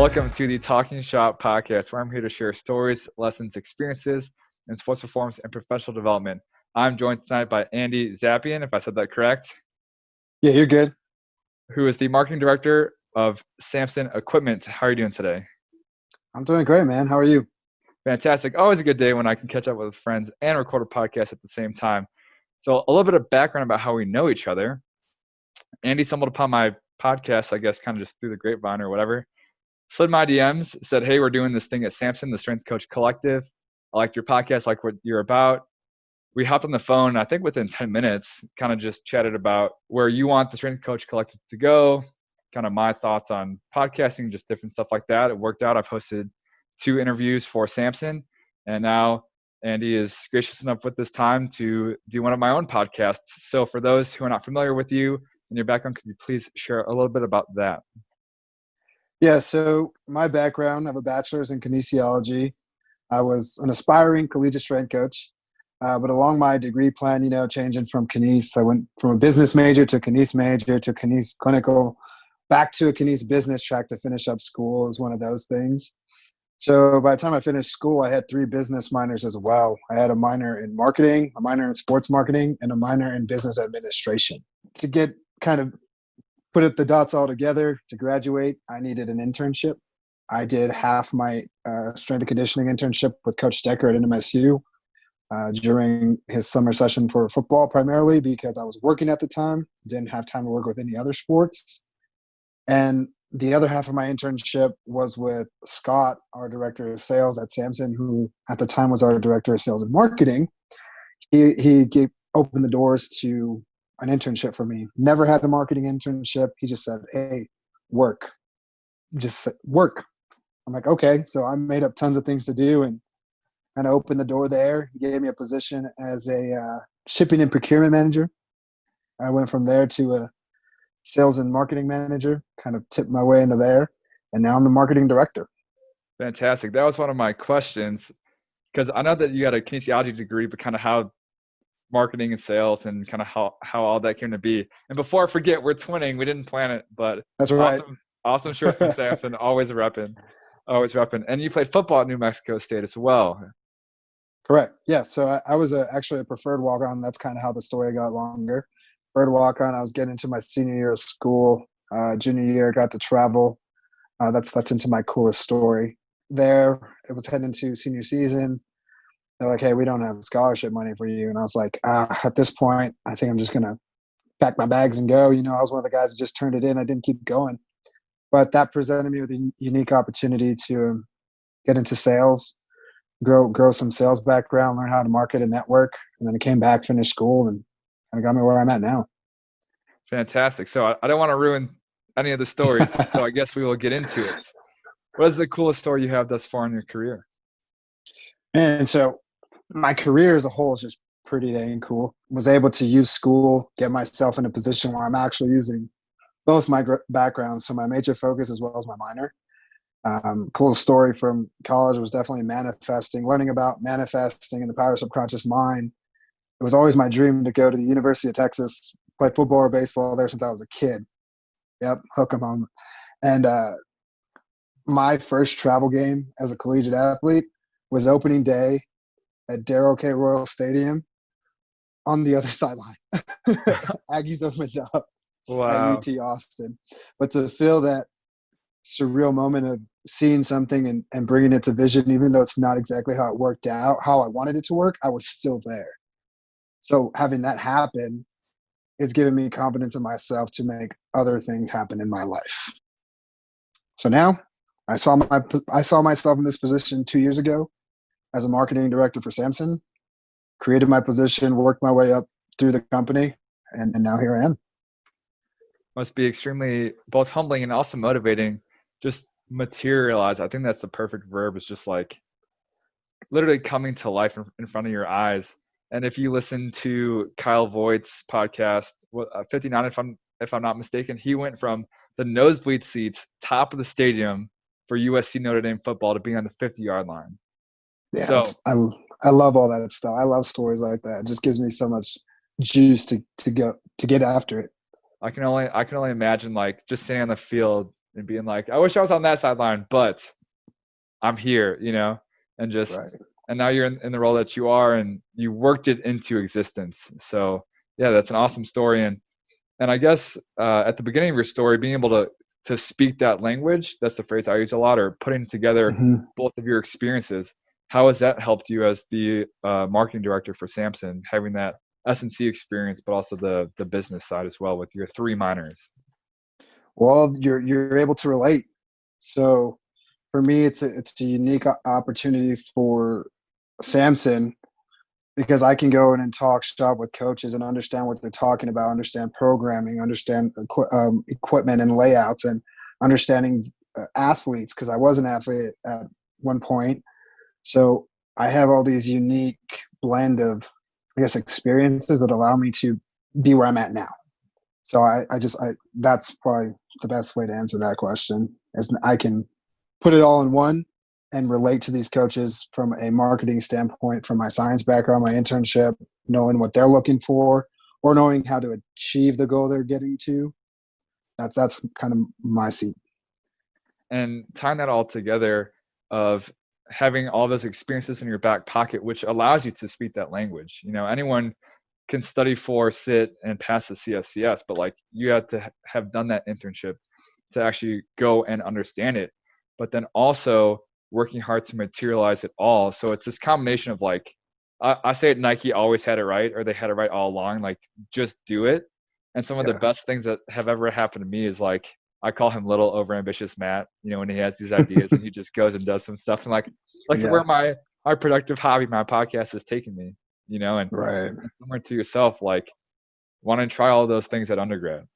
Welcome to the Talking Shop podcast, where I'm here to share stories, lessons, experiences in sports performance and professional development. I'm joined tonight by Andy Zapien, if I said that correct, Yeah, you're good. who is the marketing director of Samson Equipment. How are you doing today? I'm doing great, man. How are you? Fantastic. Always a good day when I can catch up with friends and record a podcast at the same time. So, a little bit of background about how we know each other. Andy stumbled upon my podcast, I guess, kind of just through the grapevine or whatever. Slid my DMs, said, "Hey, we're doing this thing at Samson, the Strength Coach Collective. I liked your podcast, like what you're about." We hopped on the phone, I think within 10 minutes, kind of just chatted about where you want the Strength Coach Collective to go, kind of my thoughts on podcasting, just different stuff like that. It worked out. I've hosted 2 interviews for Samson, and now Andy is gracious enough with this time to do one of my own podcasts. So for those who are not familiar with you and your background, could you please share a little bit about that? Yeah, so my background, I have a bachelor's in kinesiology. I was an aspiring collegiate strength coach, but along my degree plan, changing from kines, I went from a business major to a kines major to kines clinical, back to a kines business track to finish up school is one of those things. So by the time I finished school, I had 3 business minors as well. I had a minor in marketing, a minor in sports marketing, and a minor in business administration. To get kind of put the dots all together, to graduate, I needed an internship. I did half my strength and conditioning internship with Coach Decker at NMSU during his summer session for football, primarily because I was working at the time, didn't have time to work with any other sports. And the other half of my internship was with Scott, our director of sales at Samson, who at the time was our director of sales and marketing. He opened the doors to an internship for me. Never had a marketing internship. He just said, "Hey, work. Just work." I'm like, okay. So I made up tons of things to do and opened the door there. He gave me a position as a shipping and procurement manager. I went from there to a sales and marketing manager, kind of tipped my way into there. And now I'm the marketing director. Fantastic. That was one of my questions, because I know that you had a kinesiology degree, but kind of how marketing and sales and kind of how all that came to be. And before I forget, we're twinning. We didn't plan it, but that's right. Awesome shirt from Samson. Always repping. And you played football at New Mexico State as well. Correct. Yeah. So I was actually a preferred walk-on. That's kind of how the story got longer. Preferred walk-on. I was getting into my senior year of school. Junior year, got to travel. That's into my coolest story. There, it was heading into senior season. They're like, "Hey, we don't have scholarship money for you." And I was like, at this point, I think I'm just going to pack my bags and go. I was one of the guys that just turned it in. I didn't keep going. But that presented me with a unique opportunity to get into sales, grow some sales background, learn how to market and network. And then I came back, finished school, and kind of got me where I'm at now. Fantastic. So I don't want to ruin any of the stories, so I guess we will get into it. What is the coolest story you have thus far in your career? And so my career as a whole is just pretty dang cool. Was able to use school, get myself in a position where I'm actually using both my backgrounds, so my major focus as well as my minor. Cool story from college was definitely learning about manifesting and the power of subconscious mind. It was always my dream to go to the University of Texas, play football or baseball there since I was a kid. Yep, hook 'em home. And my first travel game as a collegiate athlete was opening day at Darrell K. Royal Stadium on the other sideline. Aggies opened up at UT Austin. But to feel that surreal moment of seeing something and bringing it to vision, even though it's not exactly how it worked out, how I wanted it to work, I was still there. So having that happen, it's given me confidence in myself to make other things happen in my life. So now I saw myself in this position 2 years ago as a marketing director for Samson, created my position, worked my way up through the company, and now here I am. Must be extremely both humbling and also motivating. Just materialize. I think that's the perfect verb. It's just like literally coming to life in front of your eyes. And if you listen to Kyle Voigt's podcast, 59, if I'm not mistaken, he went from the nosebleed seats, top of the stadium for USC Notre Dame football, to being on the 50-yard line. Yeah, so, I love all that stuff. I love stories like that. It just gives me so much juice to get after it. I can only imagine, like, just sitting on the field and being like, I wish I was on that sideline, but I'm here, and just, Right. and now you're in the role that you are, and you worked it into existence. So yeah, that's an awesome story. And I guess at the beginning of your story, being able to speak that language, that's the phrase I use a lot, or putting together Hmm. both of your experiences. How has that helped you as the marketing director for Samson, having that S&C experience, but also the business side as well with your 3 minors? Well, you're able to relate. So for me, it's a unique opportunity for Samson because I can go in and talk shop with coaches and understand what they're talking about, understand programming, understand equipment and layouts, and understanding athletes because I was an athlete at one point. So I have all these unique blend of, I guess, experiences that allow me to be where I'm at now. So that's probably the best way to answer that question. Is I can put it all in one and relate to these coaches from a marketing standpoint, from my science background, my internship, knowing what they're looking for, or knowing how to achieve the goal they're getting to. That's kind of my seat. And tying that all together of having all those experiences in your back pocket, which allows you to speak that language. Anyone can study for, sit, and pass the CSCS, but like you had to have done that internship to actually go and understand it, but then also working hard to materialize it all. So it's this combination of like, I say Nike always had it right, or they had it right all along. Like, just do it. And some of the Yeah. best things that have ever happened to me is like, I call him little overambitious Matt, when he has these ideas and he just goes and does some stuff, and like Yeah. where my productive hobby, my podcast has taken me, and Right. similar to yourself, like wanting to try all those things at undergrad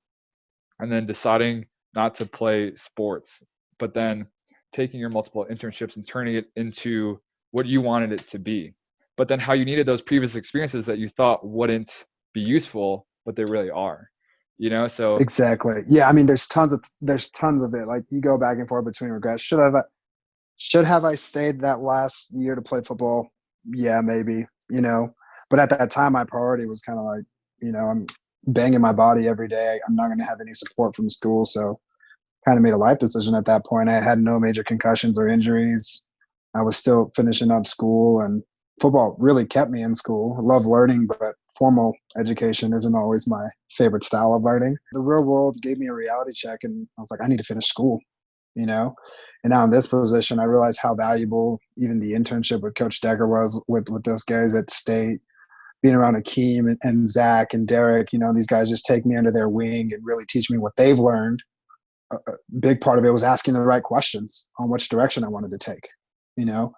and then deciding not to play sports, but then taking your multiple internships and turning it into what you wanted it to be. But then how you needed those previous experiences that you thought wouldn't be useful, but they really are. So Exactly. Yeah. I mean, there's tons of it. Like you go back and forth between regrets. Should have I stayed that last year to play football? Yeah, maybe. But at that time, my priority was kind of like, I'm banging my body every day. I'm not going to have any support from school, so kind of made a life decision at that point. I had no major concussions or injuries. I was still finishing up school, and football really kept me in school. I love learning, but formal education isn't always my favorite style of learning. The real world gave me a reality check, and I was like, I need to finish school, you know? And now in this position, I realize how valuable even the internship with Coach Decker was with those guys at State, being around Akeem and Zach and Derek. These guys just take me under their wing and really teach me what they've learned. A big part of it was asking the right questions on which direction I wanted to take. You know,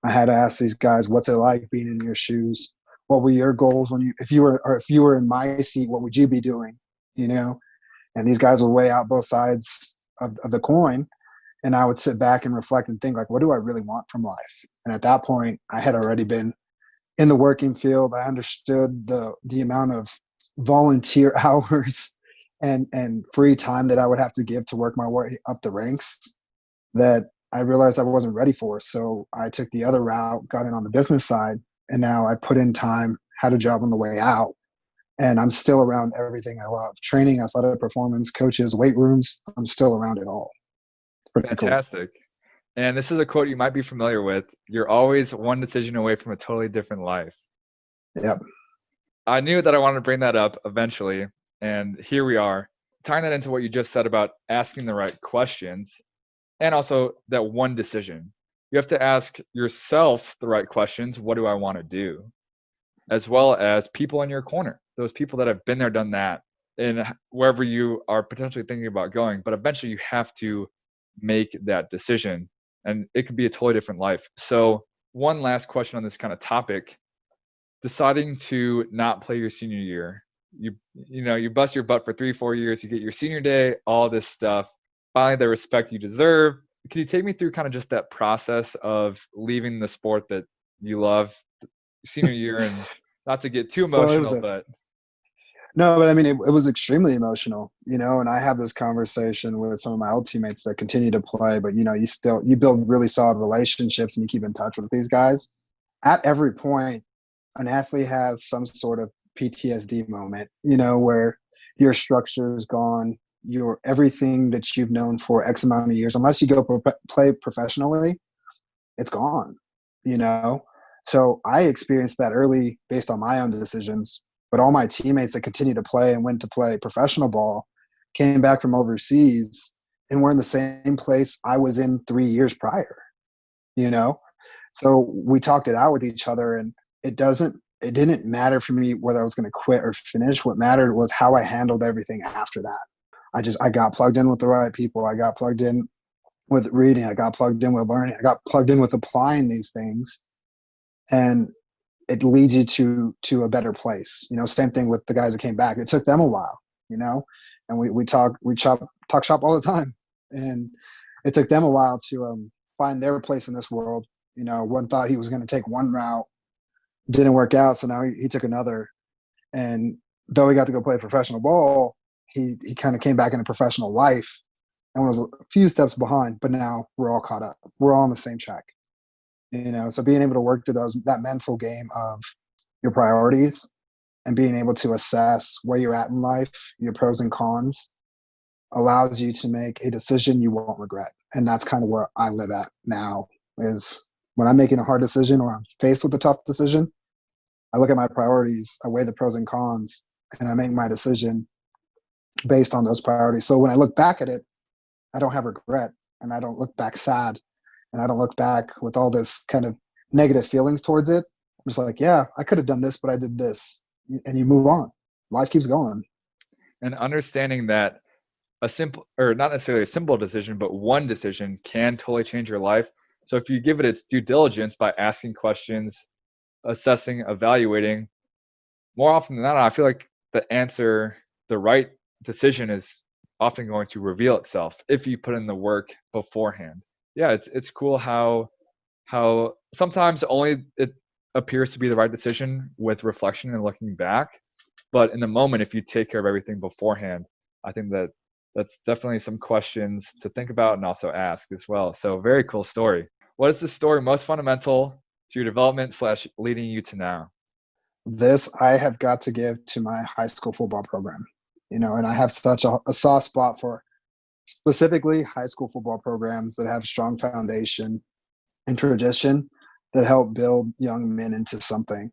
I had to ask these guys, "What's it like being in your shoes? What were your goals if you were in my seat? What would you be doing?" You know, and these guys would weigh out both sides of the coin, and I would sit back and reflect and think, like, what do I really want from life? And at that point, I had already been in the working field. I understood the amount of volunteer hours and free time that I would have to give to work my way up the ranks that I realized I wasn't ready for. So I took the other route, got in on the business side, and now I put in time, had a job on the way out, and I'm still around everything I love. Training, athletic performance, coaches, weight rooms, I'm still around it all. It's pretty cool. fantastic. And this is a quote you might be familiar with. You're always one decision away from a totally different life. Yep. I knew that I wanted to bring that up eventually, and here we are, tying that into what you just said about asking the right questions, and also that one decision. You have to ask yourself the right questions. What do I want to do? As well as people in your corner, those people that have been there, done that, and wherever you are potentially thinking about going. But eventually you have to make that decision, and it could be a totally different life. So, one last question on this kind of topic: deciding to not play your senior year. You bust your butt for 3-4 years, you get your senior day, all this stuff, finally the respect you deserve. Can you take me through kind of just that process of leaving the sport that you love senior year, and not to get too Well, it was emotional, a but no, but I mean, it was extremely emotional, and I have this conversation with some of my old teammates that continue to play, but you build really solid relationships and you keep in touch with these guys. At every point, an athlete has some sort of PTSD moment, where your structure is gone, your everything that you've known for X amount of years, unless you go play professionally, it's gone, you know? So I experienced that early based on my own decisions, but all my teammates that continued to play and went to play professional ball came back from overseas and were in the same place I was in 3 years prior, you know? So we talked it out with each other, and it didn't matter for me whether I was going to quit or finish. What mattered was how I handled everything after that. I got plugged in with the right people. I got plugged in with reading. I got plugged in with learning. I got plugged in with applying these things, and it leads you to a better place. You know, same thing with the guys that came back. It took them a while, you know, and we talk shop all the time, and it took them a while to find their place in this world. You know, one thought he was going to take one route, didn't work out, so now he took another. And though he got to go play professional ball, he kind of came back into professional life and was a few steps behind, but now we're all caught up. We're all on the same track. You know, so being able to work through that mental game of your priorities and being able to assess where you're at in life, your pros and cons, allows you to make a decision you won't regret. And that's kind of where I live at now, is when I'm making a hard decision or I'm faced with a tough decision, I look at my priorities, I weigh the pros and cons, and I make my decision based on those priorities. So when I look back at it, I don't have regret, and I don't look back sad, and I don't look back with all this kind of negative feelings towards it. I'm just like, yeah, I could have done this, but I did this. And you move on. Life keeps going. And understanding that a simple, or not necessarily a simple decision, but one decision can totally change your life. So if you give it its due diligence by asking questions, assessing, evaluating, more often than not, I feel like the right decision is often going to reveal itself if you put in the work beforehand. Yeah, it's cool how sometimes only it appears to be the right decision with reflection and looking back, but in the moment, if you take care of everything beforehand, I think that's definitely some questions to think about and also ask as well. So very cool story. What is the story most fundamental to your development / leading you to now? This I have got to give to my high school football program. You know, and I have such a soft spot for specifically high school football programs that have strong foundation and tradition that help build young men into something.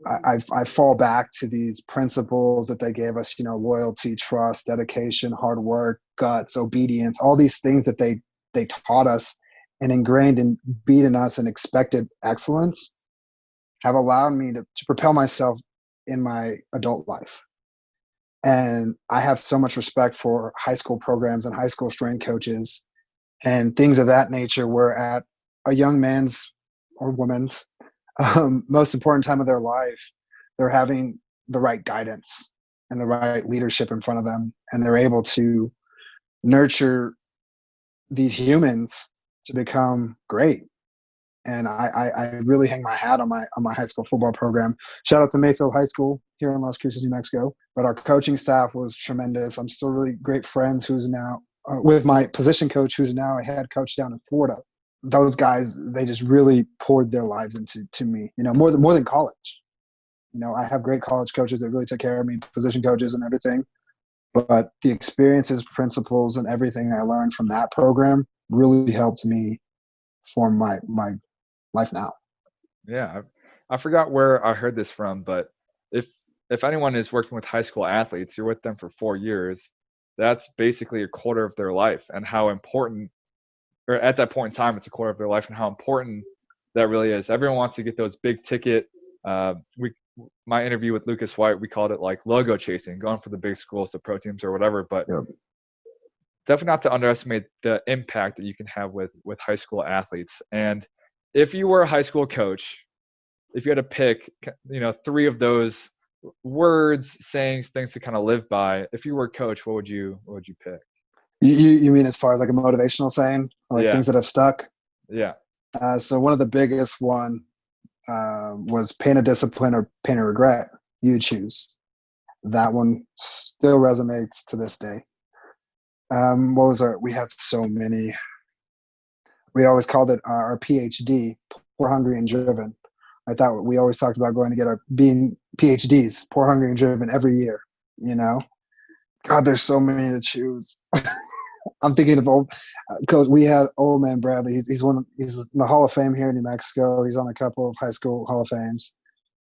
I fall back to these principles that they gave us, you know, loyalty, trust, dedication, hard work, guts, obedience, all these things that they taught us and ingrained and beat in us and expected excellence have allowed me to propel myself in my adult life. And I have so much respect for high school programs and high school strength coaches and things of that nature, where at a young man's or woman's most important time of their life, they're having the right guidance and the right leadership in front of them, and they're able to nurture these humans to become great. And I really hang my hat on my high school football program. Shout out to Mayfield High School here in Las Cruces, New Mexico. But our coaching staff was tremendous. I'm still really great friends who's now with my position coach, who's now a head coach down in Florida. Those guys, they just really poured their lives into me, you know, more than college. You know, I have great college coaches that really took care of me, position coaches and everything. But the experiences, principles, and everything I learned from that program really helped me form my life now. Yeah, I forgot where I heard this from, but if anyone is working with high school athletes, you're with them for 4 years. That's basically a quarter of their life, and how important, or at that point in time, it's a quarter of their life, and how important that really is. Everyone wants to get those big ticket. My interview with Lucas White, we called it like logo chasing, going for the big schools, the pro teams, or whatever. But Yep. definitely not to underestimate the impact that you can have with high school athletes. And if you were a high school coach, if you had to pick, you know, 3 of those words, sayings, things to kind of live by, if you were a coach, what would you pick? You mean as far as like a motivational saying, or like Yeah. things that have stuck? Yeah. So one of the biggest one was pain of discipline or pain of regret. You choose. That one still resonates to this day. What was we had so many. We always called it our PhD, poor, hungry, and driven. I thought we always talked about going to get being PhDs, poor, hungry, and driven every year, you know? God, there's so many to choose. I'm thinking of old coach. We had old man Bradley. He's in the Hall of Fame here in New Mexico. He's on a couple of high school Hall of Fames.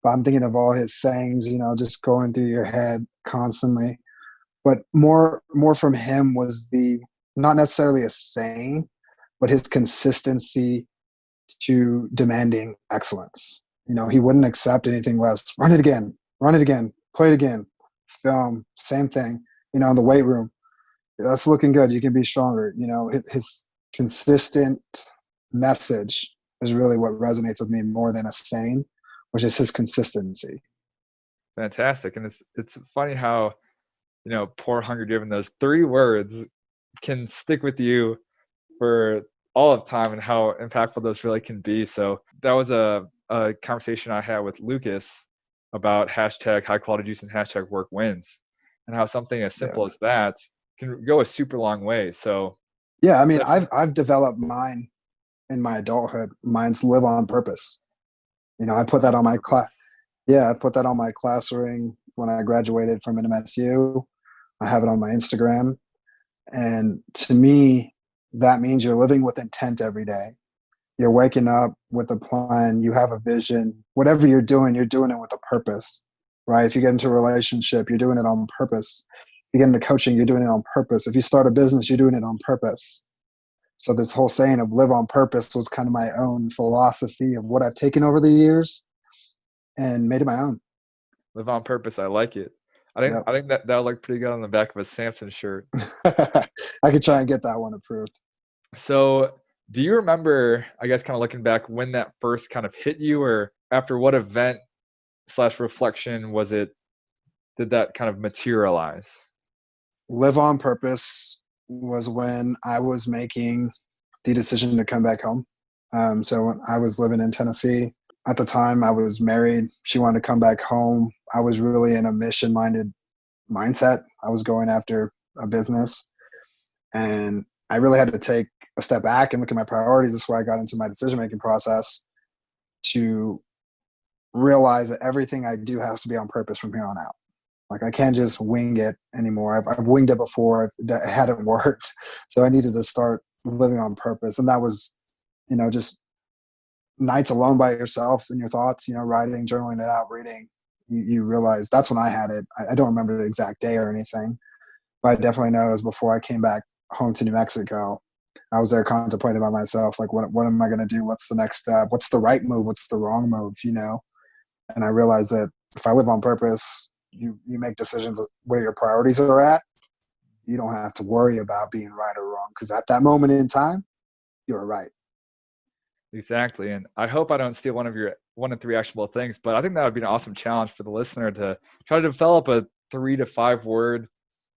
But I'm thinking of all his sayings, just going through your head constantly. But more from him was the not necessarily a saying, but his consistency to demanding excellence. He wouldn't accept anything less. Run it again, play it again, film, same thing. In the weight room, that's looking good. You can be stronger. His consistent message is really what resonates with me more than a saying, which is his consistency. Fantastic. And it's funny how, poor, hungry, driven, those 3 words can stick with you for all of time and how impactful those really can be. So that was a conversation I had with Lucas about hashtag high quality juice and hashtag work wins, and how something as simple as that can go a super long way. So yeah, I mean, I've developed mine in my adulthood. Mine's live on purpose. I put that on my class. Yeah, I put that on my class ring when I graduated from NMSU. I have it on my Instagram. And to me, that means you're living with intent every day. You're waking up with a plan. You have a vision. Whatever you're doing it with a purpose, right? If you get into a relationship, you're doing it on purpose. If you get into coaching, you're doing it on purpose. If you start a business, you're doing it on purpose. So this whole saying of live on purpose was kind of my own philosophy of what I've taken over the years and made it my own. Live on purpose. I like it. I think that'll look pretty good on the back of a Samson shirt. I could try and get that one approved. So do you remember, I guess, kind of looking back, when that first kind of hit you, or after what event / reflection did that kind of materialize? Live on purpose was when I was making the decision to come back home. So when I was living in Tennessee, at the time I was married. She wanted to come back home. I was really in a mission-minded mindset. I was going after a business, and I really had to take a step back and look at my priorities. That's why I got into my decision-making process, to realize that everything I do has to be on purpose from here on out. Like, I can't just wing it anymore. I've winged it before. It hadn't worked. So I needed to start living on purpose. And that was, just nights alone by yourself and your thoughts, writing, journaling it out, reading. You realize that's when I had it. I don't remember the exact day or anything, but I definitely know it was before I came back home to New Mexico. I was there contemplating by myself, like, what am I going to do? What's the next step? What's the right move? What's the wrong move? And I realized that if I live on purpose, you make decisions where your priorities are at. You don't have to worry about being right or wrong, because at that moment in time, you're right. Exactly. And I hope I don't steal one of 3 actionable things, but I think that would be an awesome challenge for the listener to try to develop a 3 to 5 word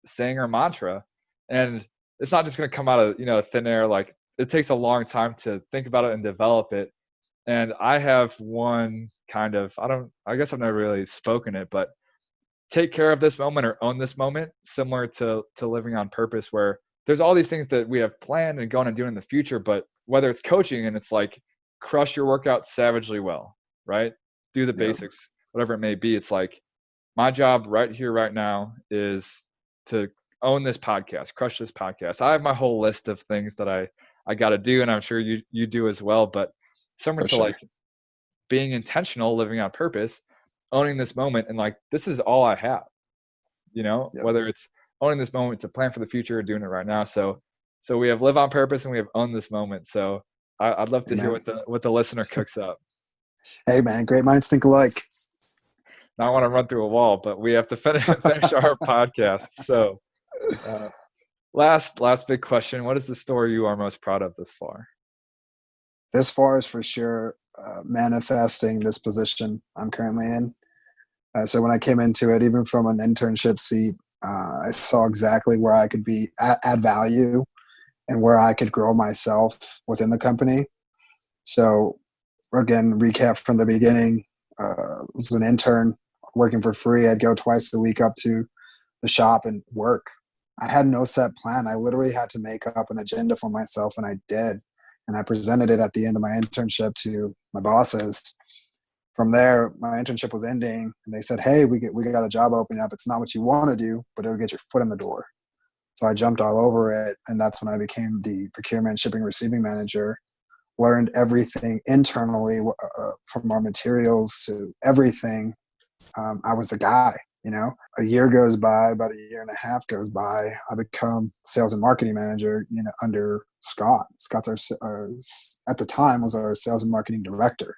saying or mantra. And it's not just going to come out of, thin air. Like, it takes a long time to think about it and develop it. And I have one kind of, I guess I've never really spoken it, but take care of this moment or own this moment, similar to living on purpose, where there's all these things that we have planned and going to do in the future. But whether it's coaching and it's like, crush your workout savagely well, right? Do the basics, whatever it may be. It's like, my job right here, right now, is to own this podcast, crush this podcast. I have my whole list of things that I got to do, and I'm sure you do as well. But similar to like being intentional, living on purpose, owning this moment, and like, this is all I have, whether it's owning this moment to plan for the future or doing it right now. So we have live on purpose and we have own this moment. So I'd love to hear what the listener cooks up. Hey man, great minds think alike. Now I want to run through a wall, but we have to finish our podcast. So last big question: what is the story you are most proud of this far? This far is for sure manifesting this position I'm currently in. So when I came into it, even from an internship seat, I saw exactly where I could be add value and where I could grow myself within the company. So again, recap from the beginning, was an intern working for free. I'd go twice a week up to the shop and work. I had no set plan. I literally had to make up an agenda for myself, and I did. And I presented it at the end of my internship to my bosses. from there, my internship was ending, and they said, "Hey, we got a job opening up. It's not what you want to do, but it'll get your foot in the door." So I jumped all over it, and that's when I became the procurement shipping receiving manager. Learned everything internally, from our materials to everything. I was the guy. A year goes by, about a year and a half goes by. I become sales and marketing manager, under Scott. Scott's our at the time was our sales and marketing director.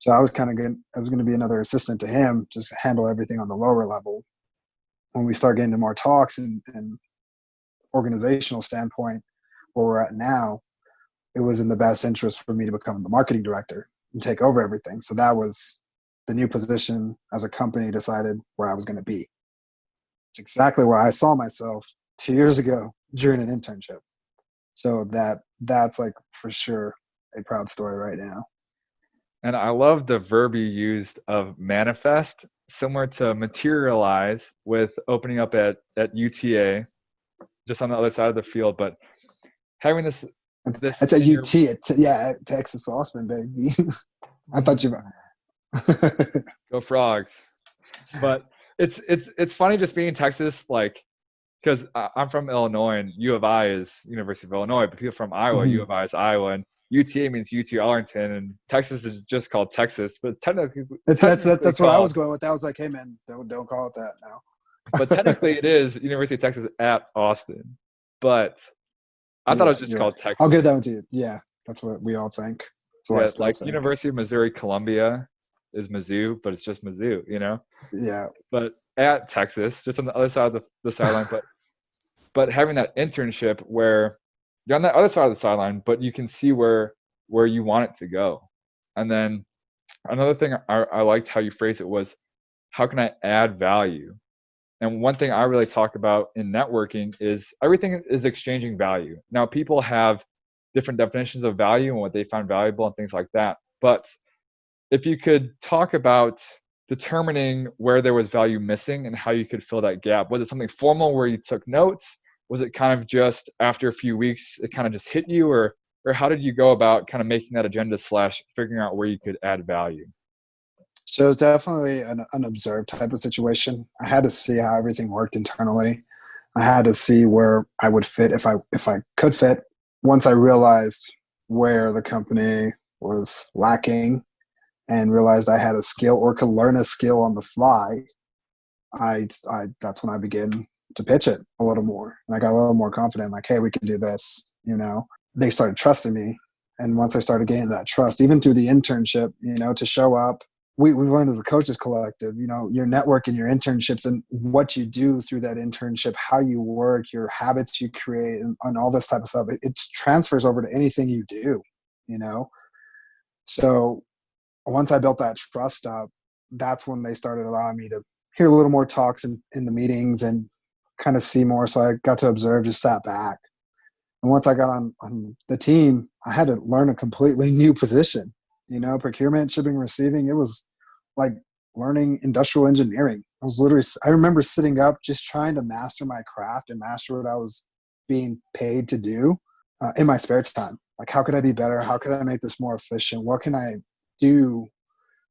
So I was kind of good. I was going to be another assistant to him, just handle everything on the lower level. When we start getting to more talks and organizational standpoint, where we're at now, it was in the best interest for me to become the marketing director and take over everything. So that was the new position as a company decided where I was going to be. It's exactly where I saw myself 2 years ago during an internship. So that's like for sure a proud story right now. And I love the verb you used of manifest, similar to materialize with opening up at UTA, just on the other side of the field. But having this it's a UT. It's Texas Austin, baby. I thought you go Frogs. But it's funny just being in Texas, like, because I'm from Illinois and U of I is University of Illinois, but people from Iowa, U of I is Iowa, and UTA means UT Arlington, and Texas is just called Texas, but technically that's where I was going with that. I was like, hey man, don't call it that now. But technically it is University of Texas at Austin. But I thought it was just called Texas. I'll give that one to you. Yeah, that's what we all think. Yeah, like think. University of Missouri Columbia is Mizzou, but it's just Mizzou, Yeah. But at Texas, just on the other side of the sideline, but having that internship where you're on the other side of the sideline, but you can see where you want it to go. And then another thing I liked how you phrased it was, how can I add value? And one thing I really talk about in networking is everything is exchanging value. Now, people have different definitions of value and what they find valuable and things like that. But if you could talk about determining where there was value missing and how you could fill that gap, was it something formal where you took notes? Was it kind of just after a few weeks, it kind of just hit you, or how did you go about kind of making that agenda / figuring out where you could add value? So it's definitely an observed type of situation. I had to see how everything worked internally. I had to see where I would fit if I could fit. Once I realized where the company was lacking and realized I had a skill or could learn a skill on the fly, that's when I began to pitch it a little more. And I got a little more confident, like, hey, we can do this. They started trusting me. And once I started gaining that trust, even through the internship, to show up, we've learned as a coaches collective, your network and your internships and what you do through that internship, how you work, your habits you create, and all this type of stuff. It transfers over to anything you do, So once I built that trust up, that's when they started allowing me to hear a little more talks in the meetings and kind of see more. So I got to observe, just sat back. And once I got on the team, I had to learn a completely new position. Procurement, shipping, receiving. It was like learning industrial engineering. I remember sitting up just trying to master my craft and master what I was being paid to do in my spare time. Like, how could I be better? How could I make this more efficient? What can I do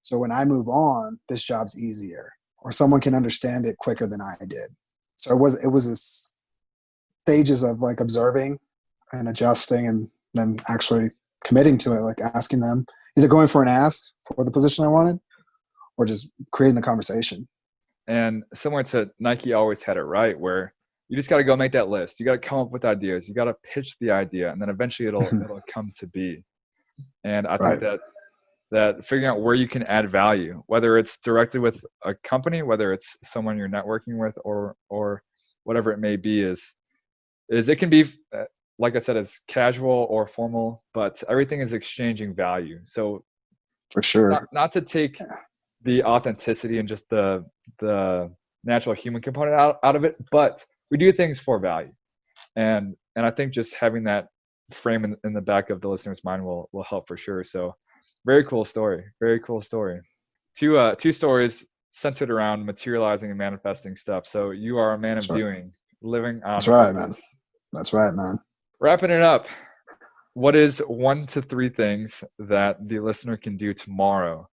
so when I move on, this job's easier, or someone can understand it quicker than I did? So it was a stages of like observing and adjusting and then actually committing to it, like asking them, either going for an ask for the position I wanted or just creating the conversation. And similar to Nike always had it right, where you just got to go make that list. You got to come up with ideas. You got to pitch the idea, and then eventually it'll come to be. And I think that figuring out where you can add value, whether it's directly with a company, whether it's someone you're networking with, or whatever it may be, is it can be, like I said, it's casual or formal, but everything is exchanging value. So for sure, not to take the authenticity and just the natural human component out of it, but we do things for value. And I think just having that frame in the back of the listener's mind will help for sure. So very cool story. Very cool story. Two stories centered around materializing and manifesting stuff. So you are a man of doing, living on That's right, man. That's right, man. Wrapping it up, what is 1 to 3 things that the listener can do tomorrow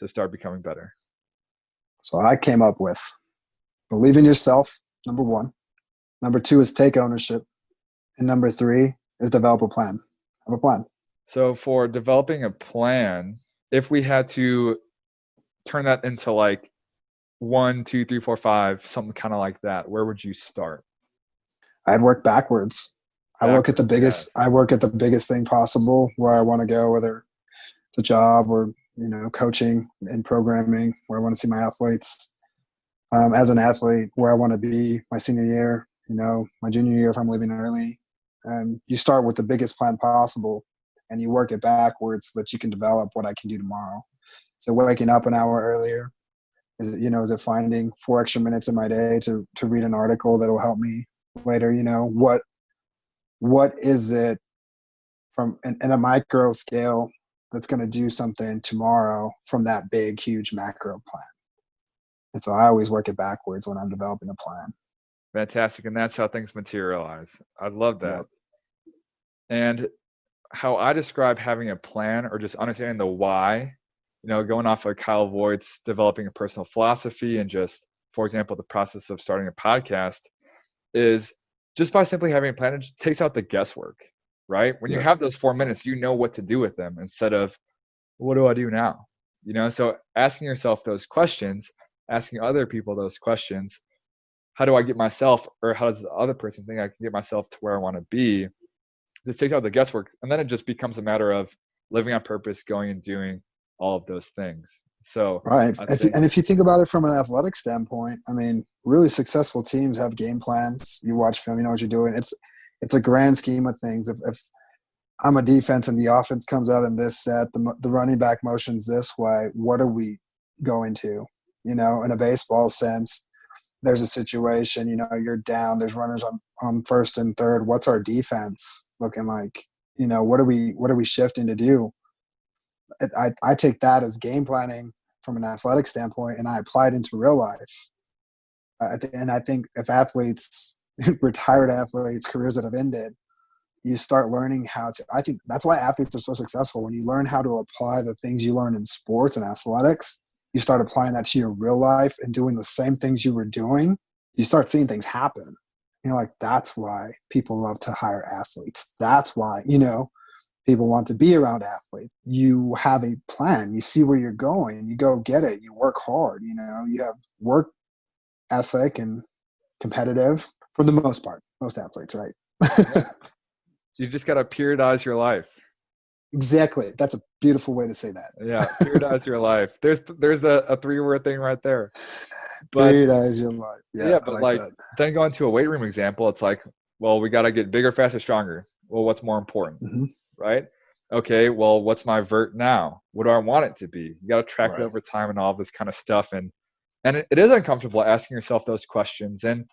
to start becoming better? So I came up with believe in yourself, number one. Number two is take ownership. And number three is develop a plan. Have a plan. So for developing a plan, if we had to turn that into like 1, 2, 3, 4, 5, something kind of like that, where would you start? I'd work backwards. Backwards, I work at the biggest thing possible where I want to go, whether it's a job or, coaching and programming, where I want to see my athletes. As an athlete, where I want to be my senior year, my junior year if I'm leaving early. And you start with the biggest plan possible and you work it backwards so that you can develop what I can do tomorrow. So waking up an hour earlier, is it finding 4 extra minutes in my day to read an article that will help me later? What is it from in a micro scale that's going to do something tomorrow from that big, huge macro plan? And so I always work it backwards when I'm developing a plan. Fantastic. And that's how things materialize. I love that. Yep. And how I describe having a plan or just understanding the why, going off of Kyle Voigt's developing a personal philosophy and just, for example, the process of starting a podcast is just by simply having a plan, it just takes out the guesswork, right? When you Yep. have those 4 minutes, you know what to do with them instead of what do I do now? So asking yourself those questions, asking other people those questions, how do I get myself, or how does the other person think I can get myself to where I want to be? Just takes out the guesswork. And then it just becomes a matter of living on purpose, going and doing all of those things. So Right. I think, If you think about it from an athletic standpoint, I mean, really successful teams have game plans. You watch film, you know what you're doing. It's a grand scheme of things. If I'm a defense and the offense comes out in this set, the running back motions this way, what are we going to? In a baseball sense, there's a situation, you're down, there's runners on first and third. What's our defense looking like? What are we shifting to do? I take that as game planning from an athletic standpoint, and I apply it into real life. And I think if athletes, retired athletes, careers that have ended, you start learning how to. I think that's why athletes are so successful. When you learn how to apply the things you learn in sports and athletics, you start applying that to your real life and doing the same things you were doing. You start seeing things happen. That's why people love to hire athletes. That's why, people want to be around athletes. You have a plan. You see where you're going. You go get it. You work hard. You have work ethic and competitive for the most part. Most athletes, right? yeah, you just got to periodize your life. Exactly. That's a beautiful way to say that. Yeah, periodize your life. There's a 3-word thing right there. But periodize your life. Yeah, but I like that. Then going to a weight room example, it's like, well, we got to get bigger, faster, stronger. Well, what's more important, right? Okay, well, what's my vert now? What do I want it to be? You got to track it over time and all this kind of stuff. And it is uncomfortable asking yourself those questions, and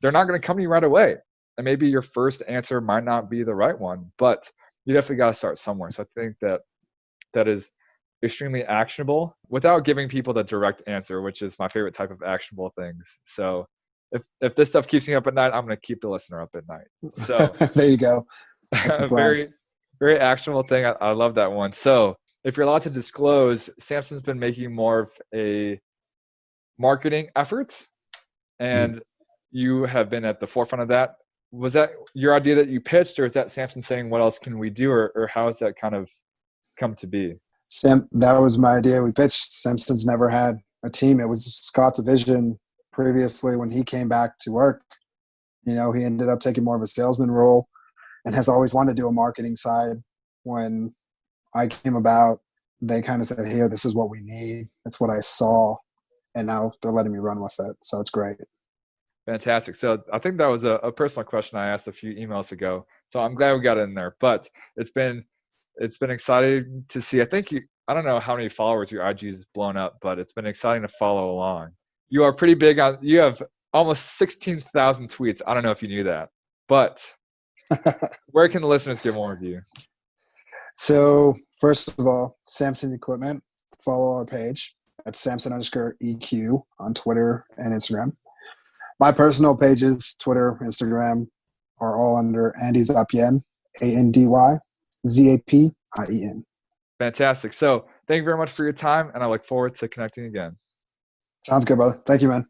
they're not going to come to you right away. And maybe your first answer might not be the right one, but you definitely got to start somewhere. So I think that is extremely actionable without giving people the direct answer, which is my favorite type of actionable things. So if this stuff keeps me up at night, I'm going to keep the listener up at night. So there you go. That's the plan. very, very actionable thing. I love that one. So if you're allowed to disclose, Samson's been making more of a marketing efforts, and you have been at the forefront of that. Was that your idea that you pitched, or is that Samson saying, what else can we do, or how has that kind of come to be? That was my idea. We pitched. Samson's never had a team. It was Scott's vision previously when he came back to work. He ended up taking more of a salesman role and has always wanted to do a marketing side. When I came about, they kind of said, here, this is what we need. That's what I saw. And now they're letting me run with it. So it's great. Fantastic. So I think that was a personal question I asked a few emails ago. So I'm glad we got it in there. But it's been exciting to see. I don't know how many followers your IG has blown up, but it's been exciting to follow along. You are pretty big you have almost 16,000 tweets. I don't know if you knew that, but where can the listeners get more of you? So first of all, Samson Equipment, follow our page at Samson_EQ on Twitter and Instagram. My personal pages, Twitter, Instagram, are all under Andy Zapien, ANDYZAPIEN. Fantastic. So Thank you very much for your time, and I look forward to connecting again. Sounds good, brother. Thank you, man.